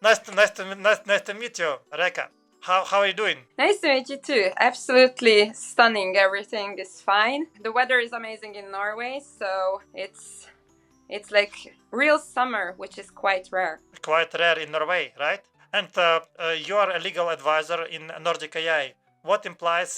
Nice to meet you, Réka. How are you doing? Nice to meet you too. Absolutely stunning. Everything is fine. The weather is amazing in Norway, so it's like real summer, which is quite rare. Quite rare in Norway, right? And you are a legal advisor in Nordic AI. What implies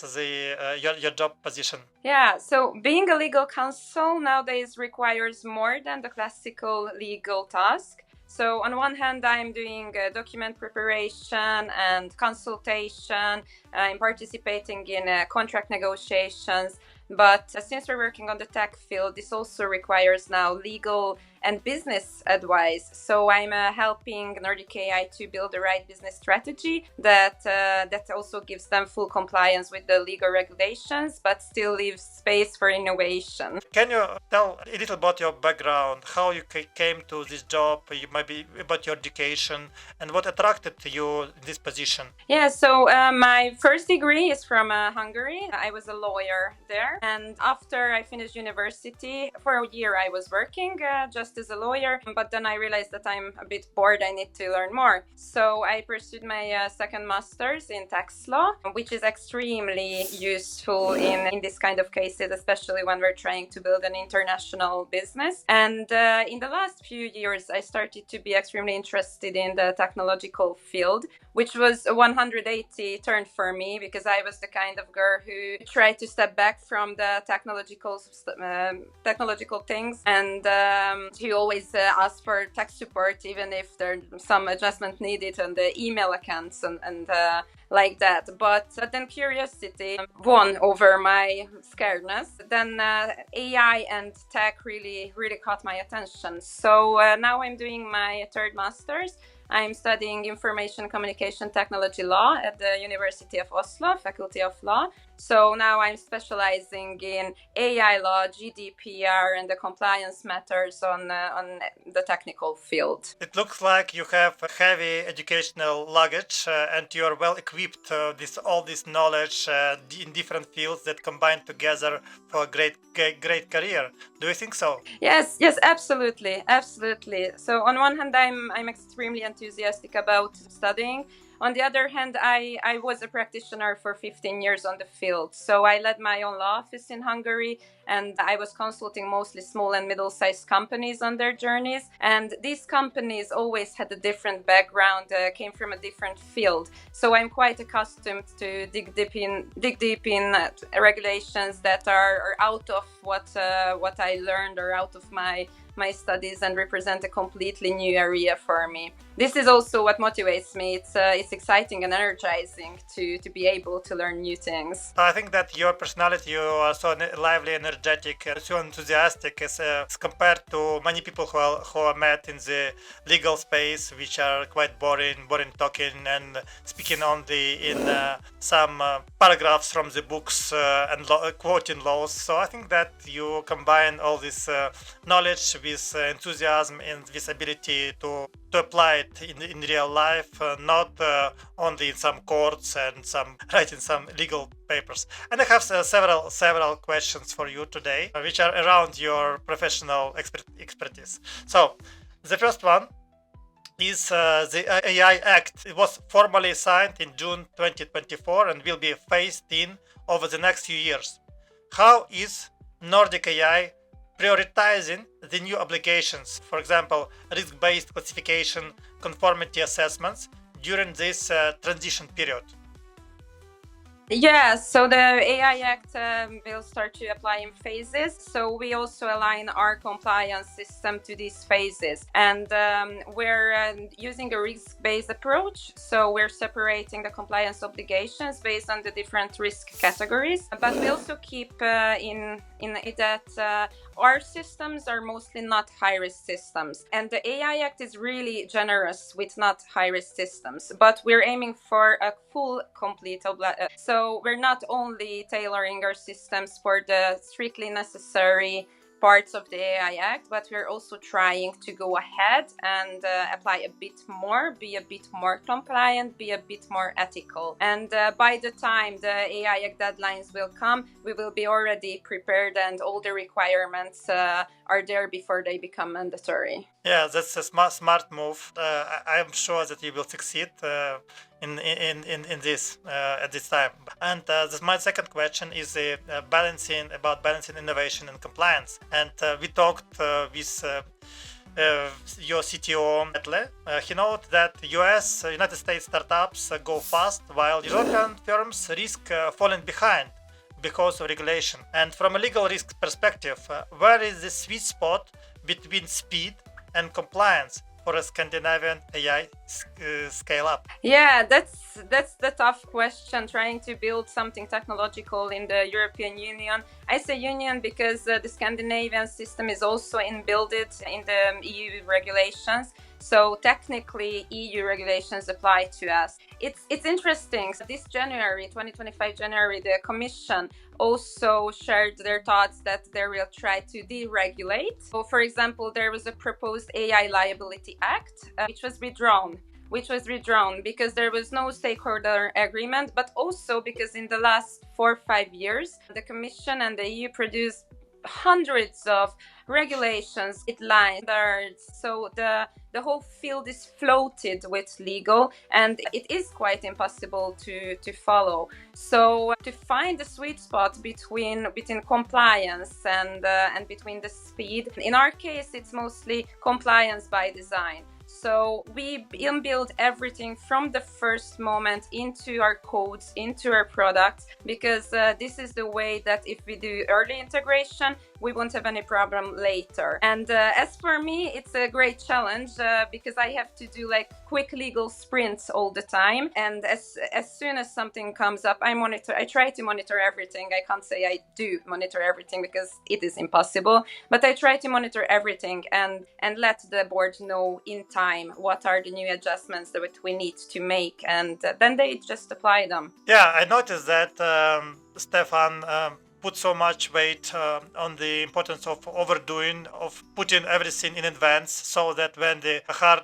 your job position? Yeah, so being a legal counsel nowadays requires more than the classical legal task. So on one hand, I'm doing document preparation and consultation. I'm participating in contract negotiations. But since we're working on the tech field, this also requires now legal and business advice. So I'm helping Nordic AI to build the right business strategy that also gives them full compliance with the legal regulations, but still leaves space for innovation. Can you tell a little about your background, how you came to this job, maybe about your education, and what attracted you in this position? Yeah, so my first degree is from Hungary. I was a lawyer there. And after I finished university, for a year I was working just as a lawyer. But then I realized that I'm a bit bored. I need to learn more. So I pursued my second master's in tax law, which is extremely useful in this kind of cases, especially when we're trying to build an international business. And in the last few years, I started to be extremely interested in the technological field, which was a 180 turn for me because I was the kind of girl who tried to step back from the technological things and who always asked for tech support even if there's some adjustment needed on the email accounts and like that. But then curiosity won over my scaredness. Then AI and tech really caught my attention. So now I'm doing my third master's. I'm studying information communication technology law at the University of Oslo, Faculty of Law. So now I'm specializing in AI law, GDPR, and the compliance matters on the technical field. It looks like you have a heavy educational luggage and you are well equipped with all this knowledge in different fields that combine together for a great career. Do you think so? Yes, absolutely. So on one hand, I'm extremely enthusiastic about studying. On the other hand, I was a practitioner for 15 years on the field. So I led my own law office in Hungary and I was consulting mostly small and middle-sized companies on their journeys. And these companies always had a different background, came from a different field. So I'm quite accustomed to dig deep in regulations that are out of what I learned or out of my studies and represent a completely new area for me. This is also what motivates me. It's exciting and energizing to be able to learn new things. I think that your personality, you are so lively, energetic, so enthusiastic as compared to many people who are met in the legal space, which are quite boring talking and speaking only in some paragraphs from the books and quoting laws. So I think that you combine all this knowledge with enthusiasm and this ability to apply it in real life, not only in some courts and writing some legal papers. And I have several questions for you today, which are around your professional expertise. So the first one is the AI Act. It was formally signed in June 2024 and will be phased in over the next few years. How is Nordic AI prioritizing the new obligations, for example, risk-based classification, conformity assessments, during this transition period? Yeah, so the AI Act will start to apply in phases. So we also align our compliance system to these phases. And we're using a risk-based approach. So we're separating the compliance obligations based on the different risk categories. But we also keep in it that our systems are mostly not high-risk systems. And the AI Act is really generous with not high-risk systems. But we're aiming for a full, complete So we're not only tailoring our systems for the strictly necessary parts of the AI Act, but we're also trying to go ahead and apply a bit more, be a bit more compliant, be a bit more ethical. And by the time the AI Act deadlines will come, we will be already prepared and all the requirements are there before they become mandatory. Yeah, that's a smart move. I'm sure that you will succeed in this at this time. And my second question is balancing innovation and compliance. And we talked with your CTO, Medtech. He noted that United States startups go fast while European firms risk falling behind because of regulation. And from a legal risk perspective, where is the sweet spot between speed and compliance for a Scandinavian AI scale up? Yeah, that's the tough question. Trying to build something technological in the European Union. I say Union because the Scandinavian system is also embedded in the EU regulations. So technically, EU regulations apply to us. It's interesting. This January, 2025 January, the Commission also shared their thoughts that they will try to deregulate. So, for example, there was a proposed AI Liability Act, which was withdrawn because there was no stakeholder agreement, but also because in the last 4 or 5 years, the Commission and the EU produced hundreds of regulations, guidelines. So the whole field is floated with legal, and it is quite impossible to follow. So to find the sweet spot between compliance and between the speed, in our case, it's mostly compliance by design. So we inbuild everything from the first moment into our codes, into our products, because this is the way that if we do early integration, we won't have any problem later. And as for me, it's a great challenge because I have to do like quick legal sprints all the time. And as soon as something comes up, I try to monitor everything. I can't say I do monitor everything because it is impossible, but I try to monitor everything and let the board know in time what are the new adjustments that we need to make, and then they just apply them. Yeah, I noticed that Stefan put so much weight on the importance of overdoing, of putting everything in advance, so that when the hard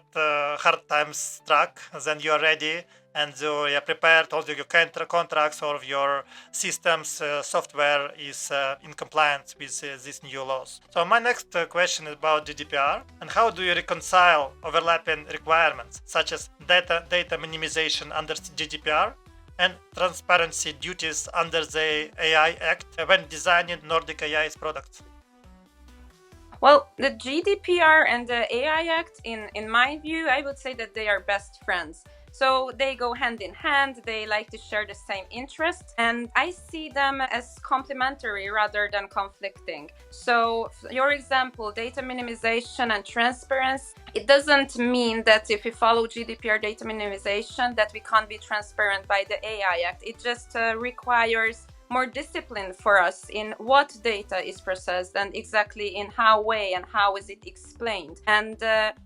times struck, then you are ready and you are prepared. Also, your contracts or your systems software is in compliance with these new laws. So my next question is about GDPR, and how do you reconcile overlapping requirements such as data minimization under GDPR and transparency duties under the AI Act when designing Nordic AI's products? Well, the GDPR and the AI Act, in my view, I would say that they are best friends. So they go hand in hand, they like to share the same interests, and I see them as complementary rather than conflicting. So your example, data minimization and transparency, it doesn't mean that if we follow GDPR data minimization that we can't be transparent by the AI Act. It just requires more discipline for us in what data is processed and exactly in how way and how is it explained. And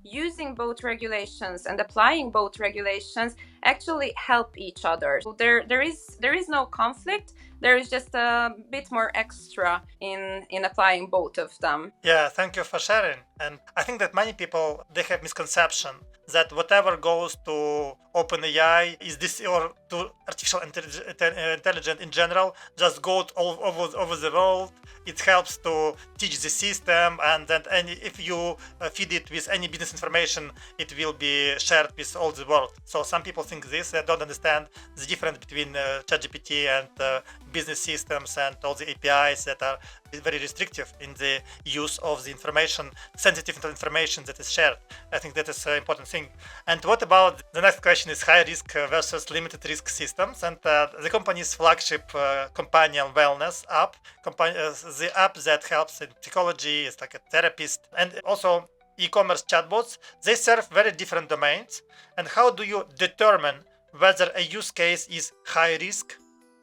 using both regulations and applying both regulations actually help each other. So there is no conflict. There is just a bit more extra in applying both of them. Yeah, thank you for sharing. And I think that many people, they have misconception that whatever goes to OpenAI is this, or to artificial intelligence in general, just goes all over the world. It helps to teach the system, and then if you feed it with any business information, it will be shared with all the world. So some people think this, they don't understand the difference between ChatGPT and business systems and all the APIs that are very restrictive in the use of the information, sensitive information that is shared. I think that is an important thing. And what about the next question is high risk versus limited risk systems, and the company's flagship companion wellness app, the app that helps in psychology, is like a therapist, and also e-commerce chatbots, they serve very different domains. And how do you determine whether a use case is high risk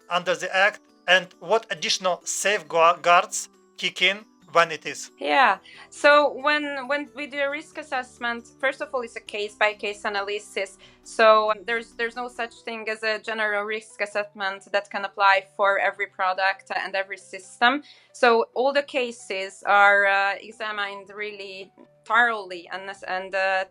under the act, and what additional safeguards kick in when it is? Yeah. So when we do a risk assessment, first of all, it's a case by case analysis. So there's no such thing as a general risk assessment that can apply for every product and every system. So all the cases are examined really thoroughly and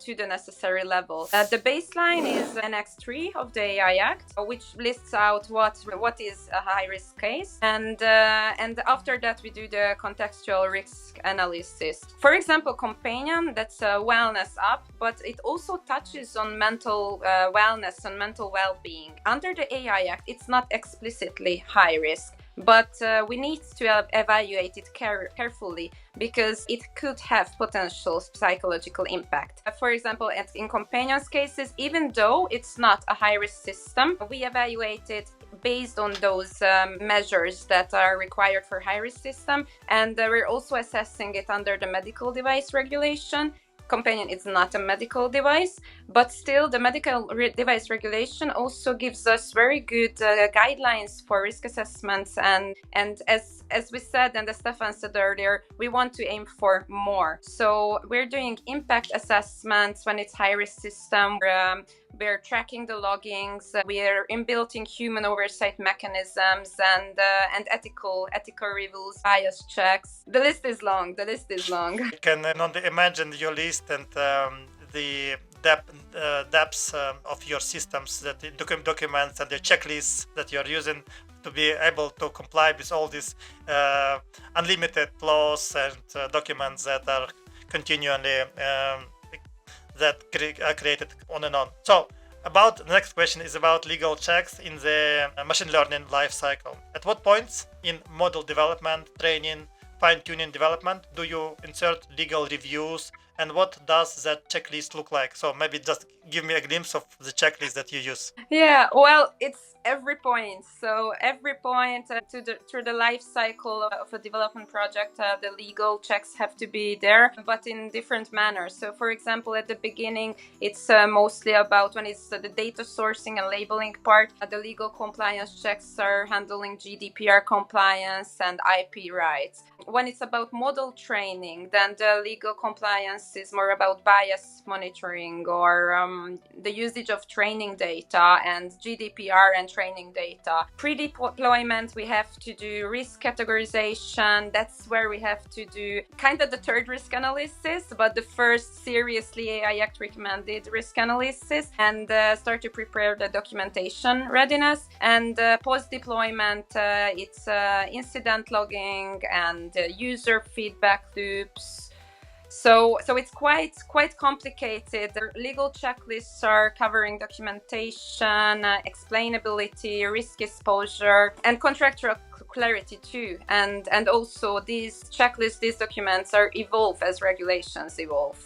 to the necessary level. The baseline is Annex 3 of the AI Act, which lists out what is a high-risk case, and after that we do the contextual risk analysis. For example, Companion, that's a wellness app, but it also touches on mental wellness and mental well-being. Under the AI Act, it's not explicitly high risk, but we need to evaluate it carefully because it could have potential psychological impact. For example, in Companion's cases, even though it's not a high-risk system, we evaluate it based on those measures that are required for high-risk system, and we're also assessing it under the medical device regulation. Companion is not a medical device, but still the medical device regulation also gives us very good guidelines for risk assessments, and as we said and as Stefan said earlier, we want to aim for more. So we're doing impact assessments when it's high-risk system. We're tracking the loggings. We're inbuilting human oversight mechanisms and ethical reviews, bias checks. The list is long. You can only imagine your list and the depths of your systems, that the documents and the checklists that you're using to be able to comply with all these unlimited laws and documents that are continually that are created on and on. So about the next question is about legal checks in the machine learning life cycle. At what points in model development, training, fine-tuning development do you insert legal reviews, and what does that checklist look like? So maybe just give me a glimpse of the checklist that you use. Yeah, well, it's every point. So every point through the life cycle of a development project, the legal checks have to be there, but in different manners. So for example, at the beginning, it's mostly about when it's the data sourcing and labeling part. The legal compliance checks are handling GDPR compliance and IP rights. When it's about model training, then the legal compliance is more about bias monitoring or the usage of training data and GDPR and training data. Pre-deployment, we have to do risk categorization. That's where we have to do kind of the third risk analysis, but the first seriously AI Act recommended risk analysis, and start to prepare the documentation readiness. And post-deployment, it's incident logging and user feedback loops. So it's quite complicated. The legal checklists are covering documentation, explainability, risk exposure, and contractual clarity too. And also these checklists, these documents are evolve as regulations evolve.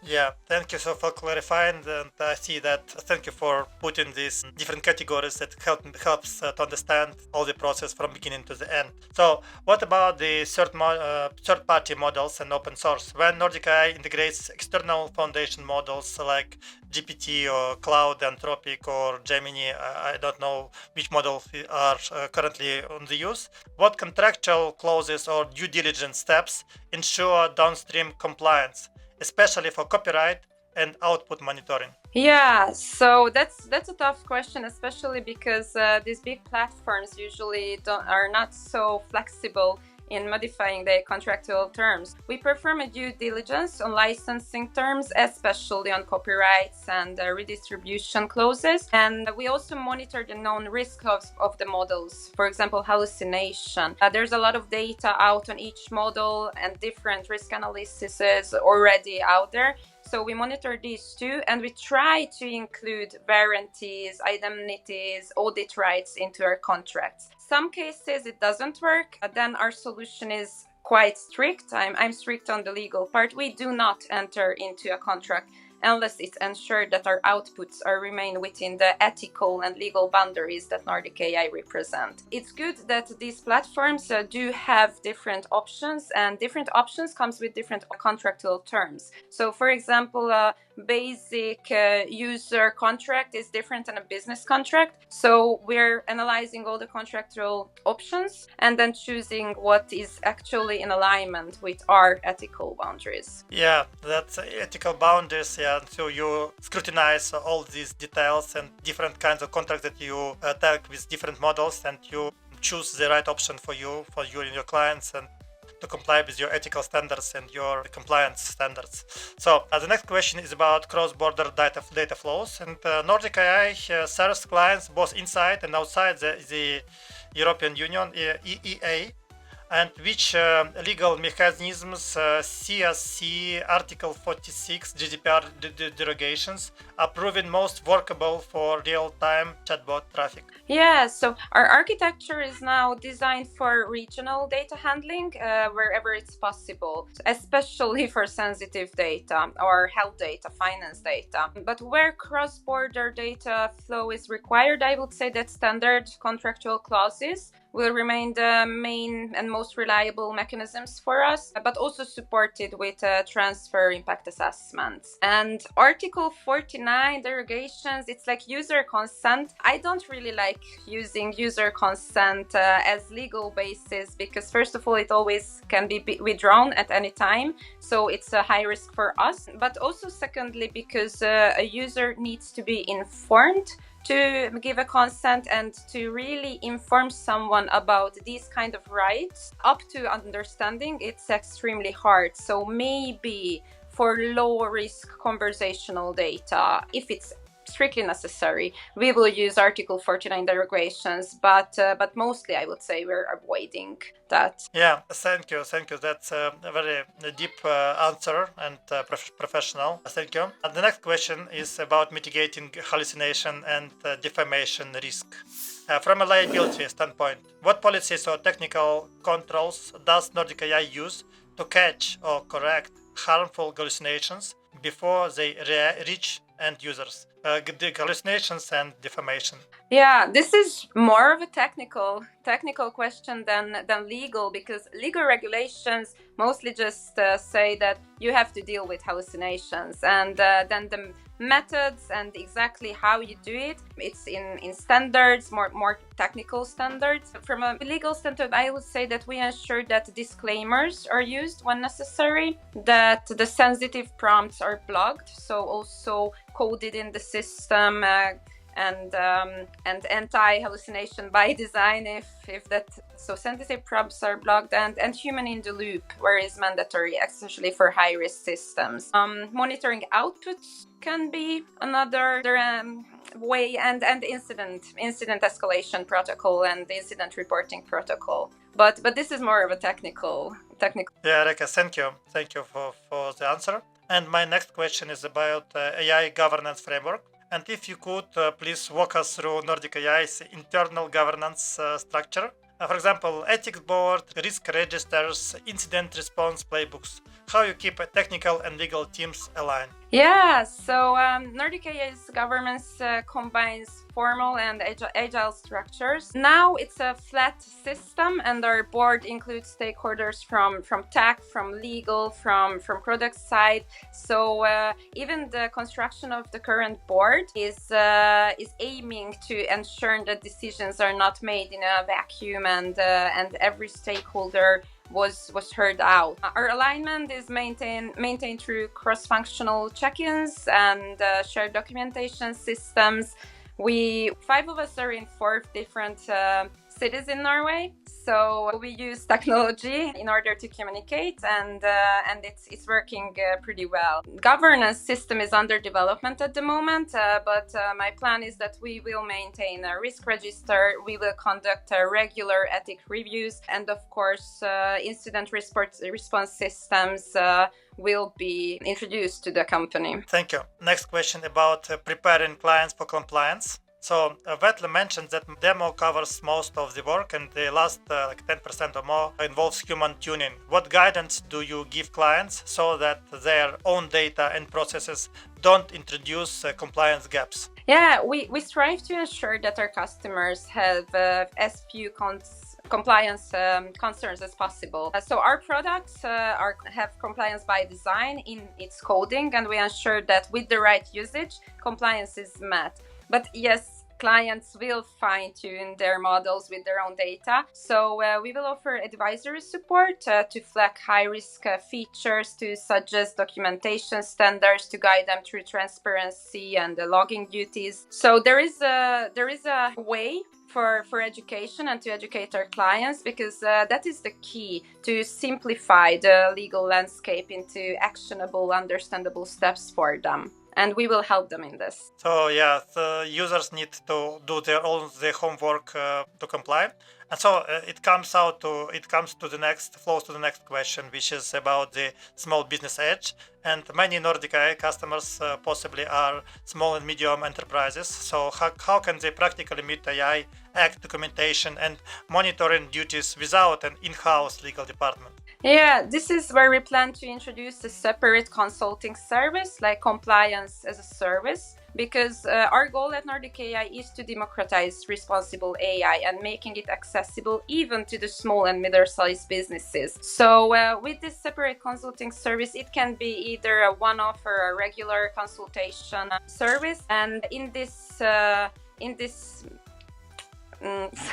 Yeah, thank you so for clarifying, and I see that. Thank you for putting these different categories that helps to understand all the process from beginning to the end. So what about the third-party models and open source? When Nordic AI integrates external foundation models like GPT or Claude, Anthropic or Gemini, I don't know which models are currently on the use. What contractual clauses or due diligence steps ensure downstream compliance, especially for copyright and output monitoring? Yeah, so that's a tough question, especially because these big platforms usually are not so flexible in modifying their contractual terms. We perform a due diligence on licensing terms, especially on copyrights and redistribution clauses. And we also monitor the known risk of the models, for example, hallucination. There's a lot of data out on each model and different risk analyses already out there. So we monitor these too, and we try to include warranties, indemnities, audit rights into our contracts. Some cases it doesn't work. Then our solution is quite strict. I'm strict on the legal part. We do not enter into a contract unless it's ensured that our outputs remain within the ethical and legal boundaries that Nordic AI represent. It's good that these platforms do have different options, and different options comes with different contractual terms. So for example, a basic user contract is different than a business contract. So we're analyzing all the contractual options and then choosing what is actually in alignment with our ethical boundaries. Yeah, that's ethical boundaries. Yeah, so you scrutinize all these details and different kinds of contracts that you take with different models, and you choose the right option for you and your clients, and to comply with your ethical standards and your compliance standards. So the next question is about cross-border data flows. And Nordic AI serves clients both inside and outside the European Union, EEA. And which legal mechanisms, CSC, Article 46, GDPR derogations, are proven most workable for real-time chatbot traffic? Yeah, so our architecture is now designed for regional data handling wherever it's possible, especially for sensitive data or health data, finance data. But where cross-border data flow is required, I would say that standard contractual clauses will remain the main and most reliable mechanisms for us, but also supported with transfer impact assessments. And Article 49 derogations, it's like user consent. I don't really like using user consent as legal basis because first of all, it always can be withdrawn at any time. So it's a high risk for us. But also secondly, because a user needs to be informed to give a consent and to really inform someone about these kind of rights up to understanding, it's extremely hard. So maybe for low risk conversational data, if it's strictly necessary, we will use Article 49 derogations, but mostly I would say we're avoiding that. Yeah, thank you. That's a very deep answer and professional. Thank you. And the next question is about mitigating hallucination and defamation risk. From a liability standpoint, what policies or technical controls does Nordic AI use to catch or correct harmful hallucinations before they reach end users? Hallucinations and defamation. Yeah, this is more of a technical question than legal, because legal regulations mostly just say that you have to deal with hallucinations, and then the methods and exactly how you do it, it's in standards, more technical standards. From a legal standpoint, I would say that we ensure that disclaimers are used when necessary, that the sensitive prompts are blocked, so also coded in the system, and anti-hallucination by design if that, so sensitive prompts are blocked, and human in the loop where is mandatory, especially for high risk systems. Monitoring outputs can be another way, and incident escalation protocol and incident reporting protocol. But this is more of a technical. Yeah, Réka, thank you for the answer. And my next question is about AI governance framework. And if you could please walk us through Nordic AI's internal governance structure. For example, ethics board, risk registers, incident response playbooks. How you keep technical and legal teams aligned? Yeah, so Nordic AI's governance combines formal and agile structures. Now it's a flat system, and our board includes stakeholders from tech, from legal, from product side. So even the construction of the current board is aiming to ensure that decisions are not made in a vacuum, and every stakeholder was heard out. Our alignment is maintained through cross-functional check-ins and shared documentation systems. 5 of us are in 4 different cities in Norway, so we use technology in order to communicate, and it's working pretty well. Governance system is under development at the moment, but my plan is that we will maintain a risk register, we will conduct regular ethic reviews, and of course incident response systems will be introduced to the company. Thank you. Next question about preparing clients for compliance. So Vettel mentioned that demo covers most of the work, and the last 10% or more involves human tuning. What guidance do you give clients so that their own data and processes don't introduce compliance gaps? Yeah, we strive to ensure that our customers have as few compliance concerns as possible. So our products have compliance by design in its coding, and we ensure that with the right usage, compliance is met. But yes, clients will fine-tune their models with their own data. So we will offer advisory support to flag high-risk features, to suggest documentation standards, to guide them through transparency and the logging duties. So there is a way for education and to educate our clients, because that is the key to simplify the legal landscape into actionable, understandable steps for them. And we will help them in this. So yeah, the users need to do their homework to comply. And so it comes to the next question, which is about the small business edge. And many Nordic AI customers possibly are small and medium enterprises. So how can they practically meet AI Act documentation and monitoring duties without an in-house legal department? Yeah, this is where we plan to introduce a separate consulting service like compliance as a service, because our goal at Nordic AI is to democratize responsible AI and making it accessible even to the small and middle-sized businesses. So with this separate consulting service, it can be either a one-off or a regular consultation service. And in this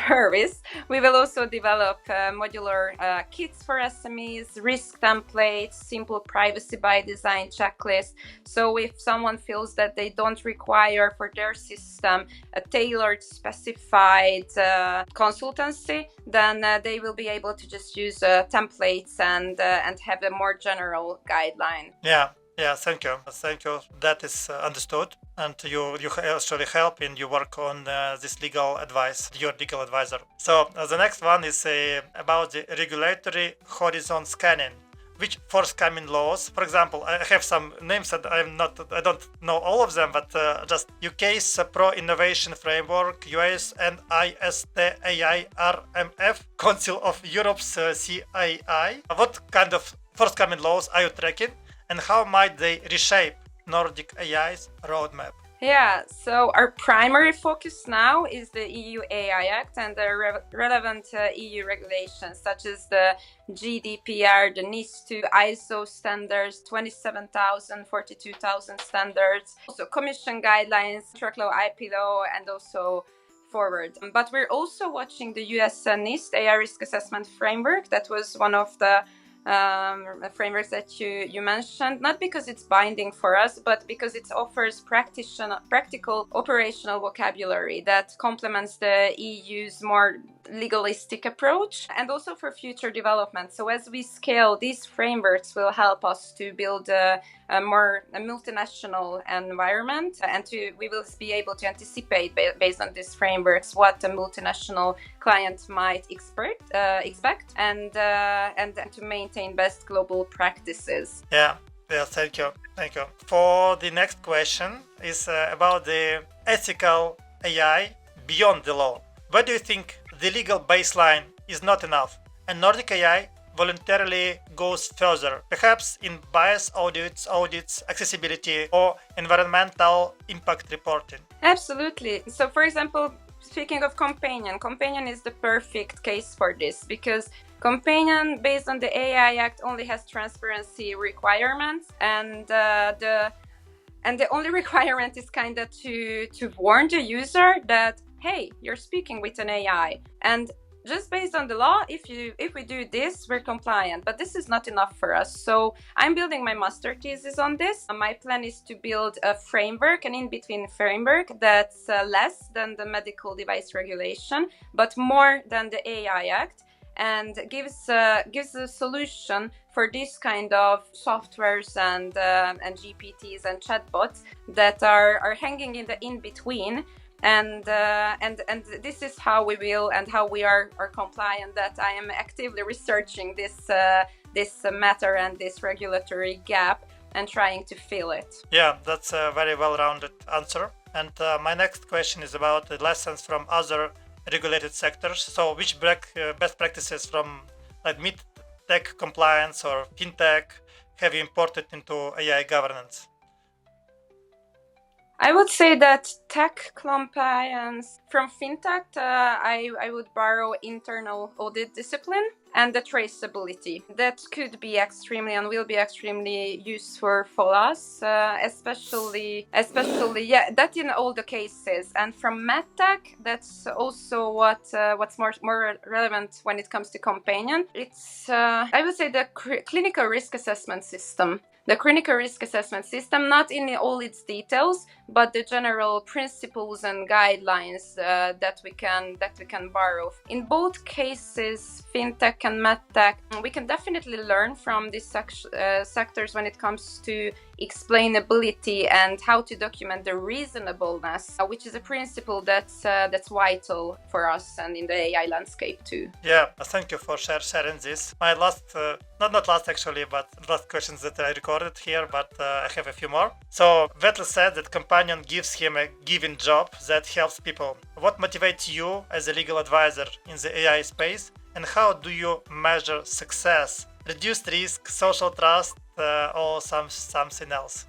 service, we will also develop modular kits for SMEs, risk templates, simple privacy by design checklist. So if someone feels that they don't require for their system a tailored, specified consultancy, then they will be able to just use templates and have a more general guideline. Yeah, thank you. That is understood. And you actually help in your work on this legal advice, your legal advisor. So the next one is about the regulatory horizon scanning, which forthcoming laws. For example, I have some names that I don't know all of them, but just UK's Pro Innovation Framework, US and IST-AI RMF, Council of Europe's CAI. What kind of forthcoming laws are you tracking? And how might they reshape Nordic AI's roadmap? Yeah, so our primary focus now is the EU AI Act and the relevant EU regulations, such as the GDPR, the NIS2, ISO standards, 27,000, 42,000 standards, also Commission guidelines, truck law, IP law, and also forward. But we're also watching the US NIST AI risk assessment framework. That was one of the frameworks that you mentioned, not because it's binding for us, but because it offers practical operational vocabulary that complements the EU's more legalistic approach, and also for future development. So as we scale, these frameworks will help us to build a multinational environment, and we will be able to anticipate based on these frameworks what a multinational client might expect and to maintain best global practices. Yeah, thank you. For the next question is about the ethical AI beyond the law. Why do you think the legal baseline is not enough and Nordic AI voluntarily goes further, perhaps in bias audits, accessibility, or environmental impact reporting? Absolutely. So for example, speaking of Companion is the perfect case for this, because Companion, based on the AI Act, only has transparency requirements, and the only requirement is kind of to warn the user that, hey, you're speaking with an AI, and just based on the law, if we do this, we're compliant. But this is not enough for us. So I'm building my master thesis on this. My plan is to build a framework, an in-between framework that's less than the medical device regulation, but more than the AI Act, and gives a solution for this kind of softwares and GPTs and chatbots that are hanging in the in-between. And this is how we will and how we are compliant. That I am actively researching this matter and this regulatory gap and trying to fill it. Yeah, that's a very well-rounded answer. And my next question is about the lessons from other regulated sectors. So which best practices from like Medtech compliance or Fintech have you imported into AI governance? I would say that tech compliance from Fintech, I would borrow internal audit discipline and the traceability. That could be extremely and will be extremely useful for us, especially that in all the cases. And from Medtech, that's also what's more relevant when it comes to Companion. It's I would say the clinical risk assessment system the clinical risk assessment system, not in all its details, but the general principles and guidelines that we can borrow. In both cases, Fintech and Medtech, we can definitely learn from these sectors when it comes to explainability and how to document the reasonableness, which is a principle that's vital for us and in the AI landscape too. Yeah, thank you for sharing this. My last, not last actually, but last questions that I recorded here, but I have a few more. So Vettel said that Companion gives him a given job that helps people. What motivates you as a legal advisor in the AI space, and how do you measure success? Reduced risk, social trust, or something else?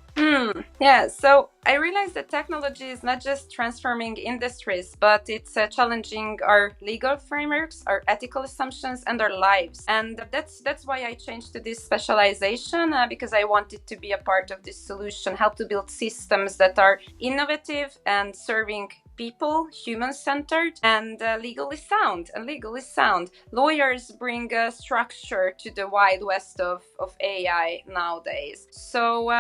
Yeah, so I realized that technology is not just transforming industries, but it's challenging our legal frameworks, our ethical assumptions, and our lives. And that's why I changed to this specialization, because I wanted to be a part of this solution, help to build systems that are innovative and serving people, human-centered, and legally sound. Lawyers bring a structure to the wild west of AI nowadays. So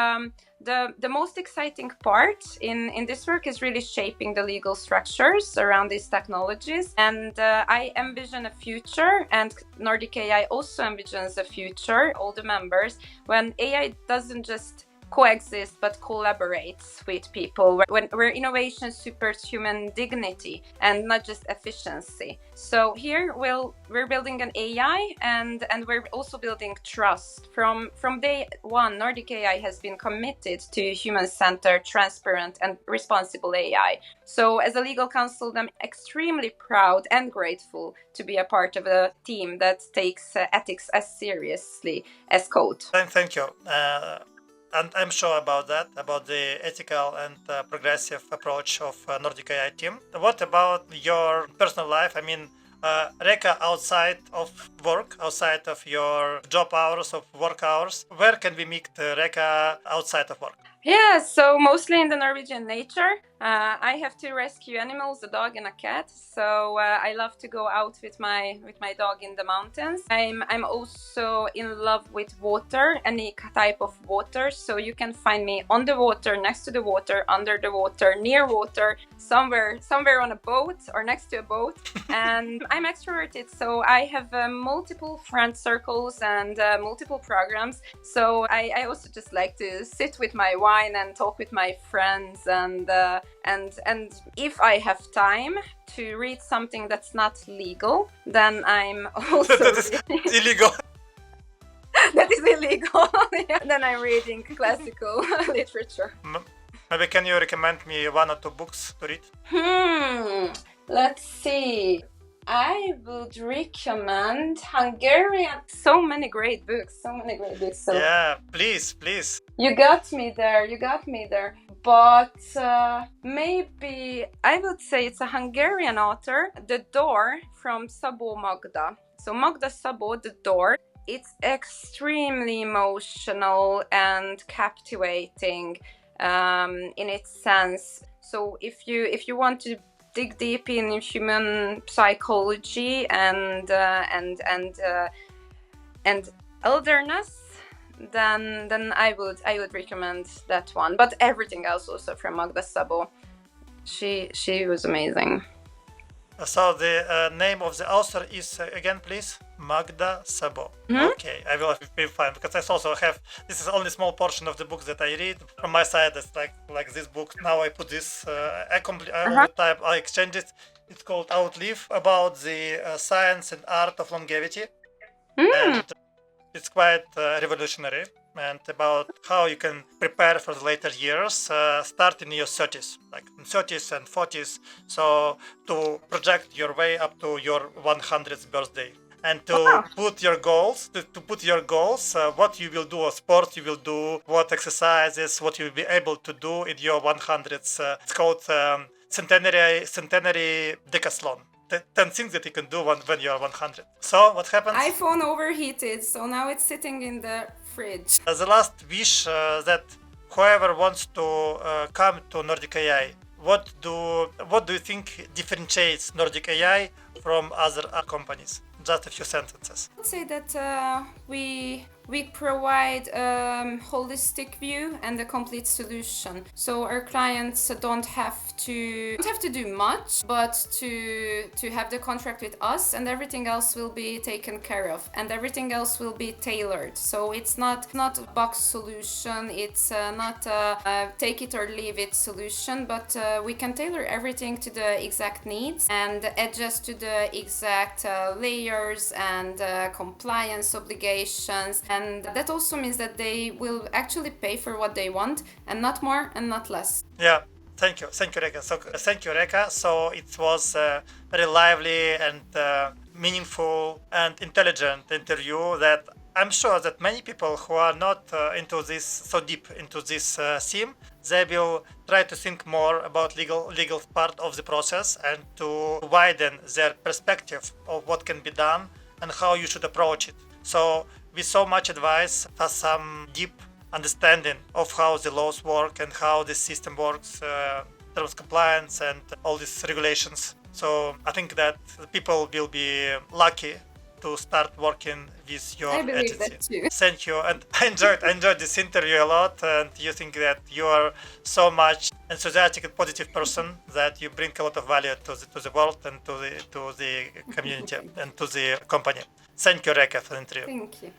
the most exciting part in this work is really shaping the legal structures around these technologies. And I envision a future, and Nordic AI also envisions a future, all the members, when AI doesn't just coexist but collaborates with people, where innovation supers human dignity and not just efficiency. So here we're building an AI, and we're also building trust. From day one, Nordic AI has been committed to human-centered, transparent, and responsible AI. So as a legal counsel, I'm extremely proud and grateful to be a part of a team that takes ethics as seriously as code. Thank you. And I'm sure about that, about the ethical and progressive approach of Nordic AI team. What about your personal life? I mean, Réka, outside of work, outside of your job hours, of work hours, where can we meet Réka outside of work? Yeah, so mostly in the Norwegian nature. I have two rescue animals, a dog and a cat. So I love to go out with my dog in the mountains. I'm also in love with water, any type of water. So you can find me on the water, next to the water, under the water, near water, somewhere on a boat or next to a boat. And I'm extroverted, so I have multiple friend circles and multiple programs. So I also just like to sit with my wine and talk with my friends, and if I have time to read something that's not legal, then I'm also That is illegal. that is illegal. Yeah. Then I'm reading classical literature. Maybe can you recommend me one or two books to read? Let's see. I would recommend Hungarian. So many great books. So Yeah, please. you got me there. But maybe I would say it's a Hungarian author, The Door, from Szabó Magda. So Magda Szabó, The Door. It's extremely emotional and captivating in its sense. So if you want to dig deep in human psychology and elderness, then I would recommend that one. But everything else also from Magda Szabó. She was amazing. So the name of the author is again, please, Magda Szabó. Mm-hmm. Okay, I will be fine, because I also have, this is only small portion of the books that I read. From my side, it's like this book. Now I put this, all the time I exchange it. It's called Outlive, about the science and art of longevity. And it's quite revolutionary, and about how you can prepare for the later years, start in your 30s, like in 30s and 40s, so to project your way up to your 100th birthday, and to put your goals, what you will do, or sports you will do, what exercises, what you will be able to do in your 100th. It's called Centenary Decathlon. 10 things that you can do when you're 100. So what happens? iPhone overheated, so now it's sitting in the fridge. The last wish, that whoever wants to come to Nordic AI, what do you think differentiates Nordic AI from other companies? Just a few sentences. I would say that we we provide holistic view and a complete solution. So our clients don't have to do much, but to have the contract with us, and everything else will be taken care of, and everything else will be tailored. So it's not a box solution. It's not a take it or leave it solution, but we can tailor everything to the exact needs and adjust to the exact layers and compliance obligations. And that also means that they will actually pay for what they want, and not more and not less. Yeah. Thank you, Réka. So, thank you, Réka. So it was a very lively and meaningful and intelligent interview that I'm sure that many people who are not into this so deep into this theme, they will try to think more about legal part of the process and to widen their perspective of what can be done and how you should approach it. So with so much advice for some deep understanding of how the laws work and how the system works, terms compliance and all these regulations. So I think that people will be lucky to start working with your I believe agency. that too. Thank you, and I enjoyed this interview a lot. And you think that you are so much enthusiastic and positive person that you bring a lot of value to the world and to the community and to the company. Thank you, Réka, for the interview. Thank you.